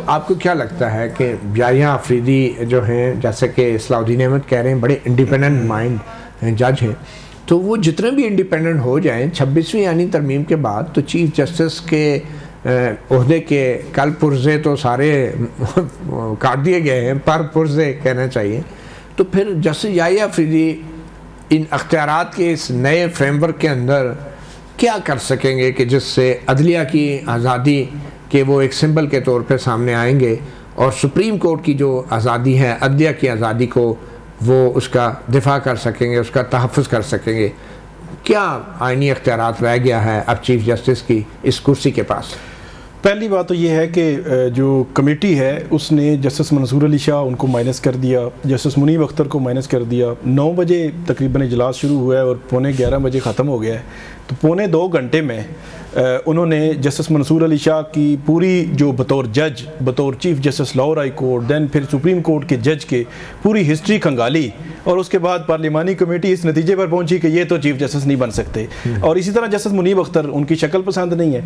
आपको क्या लगता है कि याहिया अफरीदी जो हैं, जैसे कि सलाउद्दीन अहमद कह रहे हैं, बड़े इंडिपेंडेंट माइंड जज हैं, तो वो जितने भी इंडिपेंडेंट हो जाएं 26वीं यानी तरमीम के बाद, तो चीफ जस्टिस के ओहदे के कल पुर्जे तो सारे काट दिए गए हैं, पर पुर्जे कहना चाहिए, तो फिर जस्टिस याहिया अफरीदी इन अख्तियारात के इस नए फ्रेमवर्क के अंदर क्या कर सकेंगे कि जिससे अदलिया की आज़ादी के वो एक सिंबल के तौर पे सामने आएंगे और सुप्रीम कोर्ट की जो आज़ादी है, अदलिया की आज़ादी को वो उसका दिफा कर सकेंगे, उसका तहफ़्फ़ुज़ कर सकेंगे। क्या आइनी अख्तियारात रह गया है अब चीफ जस्टिस की इस कुर्सी के पास? पहली बात तो ये है कि जो कमेटी है उसने जस्टिस मंसूर अली शाह उनको माइनस कर दिया, जस्टिस मुनीब अख्तर को माइनस कर दिया। 9 बजे तकरीबन इजलास शुरू हुआ है और पौने 11 बजे ख़त्म हो गया है, तो पौने 2 घंटे में उन्होंने जस्टिस मंसूर अली शाह की पूरी जो बतौर जज, बतौर chief justice Lahore high court, then फिर सुप्रीम कोर्ट के जज के पूरी हिस्ट्री खंगाली, और उसके बाद पार्लिमानी कमेटी इस नतीजे पर पहुंची कि ये तो चीफ जस्टिस नहीं बन सकते। और इसी तरह जस्टिस मुनीब अख्तर, उनकी शक्ल पसंद नहीं है,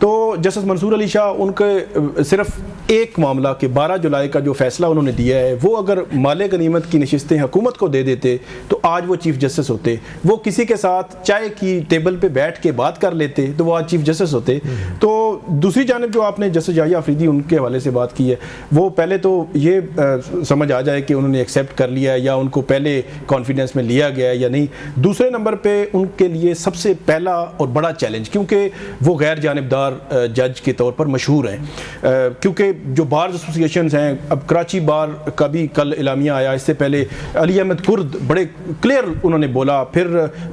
तो जस्टिस मंसूर अली शाह उनके सिर्फ एक मामला कि 12 जुलाई का जो फैसला उन्होंने दिया है, वो अगर माले गनीमत की नशिस्तें हुकूमत को दे देते तो आज वो चीफ जस्टिस होते। वो किसी के साथ चाय की टेबल पे बैठ के बात कर लेते तो वो आज चीफ जस्टिस होते। तो दूसरी जानब जो आपने जस्टिस याहिया अफरीदी उनके हवाले से बात की है, वो पहले तो ये समझ आ जाए कि उन्होंने एक्सेप्ट कर लिया है या उनको पहले कॉन्फिडेंस में लिया गया है या नहीं। दूसरे नंबर पे उनके लिए सबसे पहला और बड़ा चैलेंज, क्योंकि वो गैर जानिबदार जज के तौर पर मशहूर हैं, क्योंकि जो बार एसोसिएशन हैं, अब कराची बार का भी कल इलामिया आया, इससे पहले अली अहमद कुर्द बड़े क्लियर उन्होंने बोला, फिर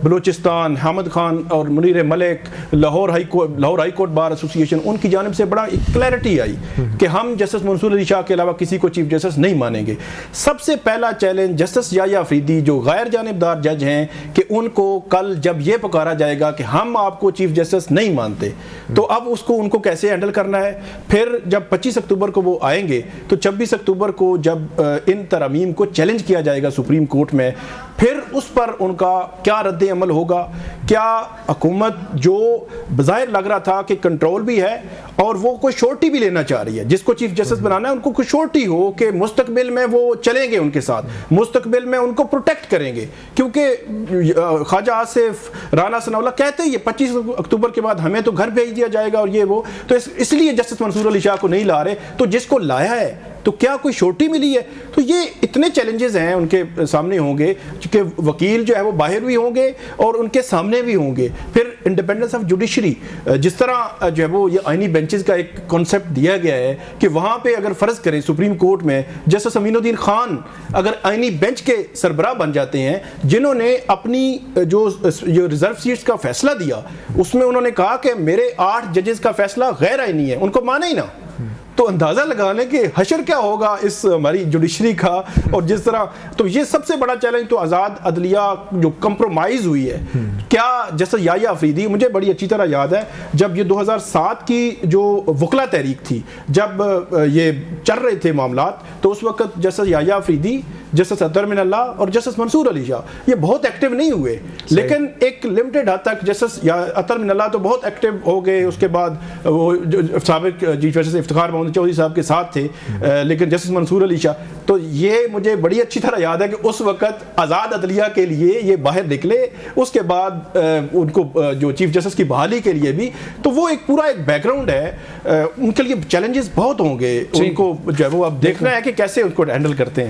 बलूचिस्तान, हामिद खान और Munir Malik, Lahore high court bar association, उनकी जानिब से बड़ा एक क्लैरिटी आई कि हम जस्टिस मंसूर अली शाह के अलावा किसी को चीफ जस्टिस नहीं मानेंगे। सबसे पहला चैलेंज जस्टिस याहिया अफरीदी जो गैर जानिबदार जज हैं कि उनको कल जब ये पुकारा जाएगा कि हम आपको चीफ जस्टिस नहीं मानते, तो अब उसको उनको कैसे हैंडल करना है। फिर जब 25 अक्टूबर को वो आएंगे तो 26 अक्टूबर को जब इन तरमीम को चैलेंज किया जाएगा सुप्रीम कोर्ट में, फिर उस पर उनका क्या रद्द अमल होगा। क्या हुकूमत जो बज़ाहिर लग रहा था कि कंट्रोल भी है और वो कोई शोर्टी भी लेना चाह रही है, जिसको चीफ जस्टिस बनाना है उनको कोई शोर्टी हो कि मुस्तकबिल में वो चलेंगे उनके साथ, मुस्तकबिल में उनको प्रोटेक्ट करेंगे, क्योंकि ख्वाजा आसिफ, राना सनाउल्लाह कहते ही 25 अक्टूबर के बाद हमें तो घर भेज दिया जाएगा और ये वो, तो इसलिए जस्टिस मंसूर अली शाह को नहीं ला रहे। तो जिसको लाया है तो क्या कोई शोर्टी मिली है? तो ये इतने चैलेंजेस हैं उनके सामने होंगे कि वकील जो है वो बाहर भी होंगे और उनके सामने भी होंगे। फिर इंडिपेंडेंस ऑफ जुडिशरी, जिस तरह जो है वो ये आइनी बेंचेस का एक कॉन्सेप्ट दिया गया है कि वहाँ पे अगर फ़र्ज़ करें सुप्रीम कोर्ट में जस्टिस अमीनुद्दीन खान अगर आइनी बेंच के सरबराह बन जाते हैं, जिन्होंने अपनी जो रिजर्व सीट्स का फैसला दिया उसमें उन्होंने कहा कि मेरे 8 जजेस का फैसला गैर आइनी है, उनको माने ही ना, तो अंदाज़ा लगा लें कि हशर क्या होगा इस हमारी जुडिशरी का। और जिस तरह, तो ये सबसे बड़ा चैलेंज तो आज़ाद अदलिया जो कंप्रोमाइज़ हुई है, क्या जैसे याहिया अफरीदी, मुझे बड़ी अच्छी तरह याद है जब ये 2007 की जो वकला तहरीक थी, जब ये चल रहे थे मामलात, तो उस वक्त जैसे याहिया अफरीदी, जस्टिस अतर मिनल्लाह और जस्टिस मंसूर अली शाह ये बहुत एक्टिव नहीं हुए, लेकिन एक लिमिटेड हद तक जस्टिस अतर मिनल्लाह तो बहुत एक्टिव हो गए। उसके बाद वो जो साबिक चीफ जस्टिस इफ्तिखार मोहम्मद चौधरी साहब के साथ थे, लेकिन जस्टिस मंसूर अली शाह, तो ये मुझे बड़ी अच्छी तरह याद है कि उस वक्त आज़ाद अदलिया के लिए ये बाहर निकले, उसके बाद उनको जो चीफ जस्टिस की बहाली के लिए भी, तो वो एक पूरा एक बैकग्राउंड है। उनके लिए चैलेंजेस बहुत होंगे, उनको जो है वो अब देखना है कि कैसे उनको हैंडल करते हैं।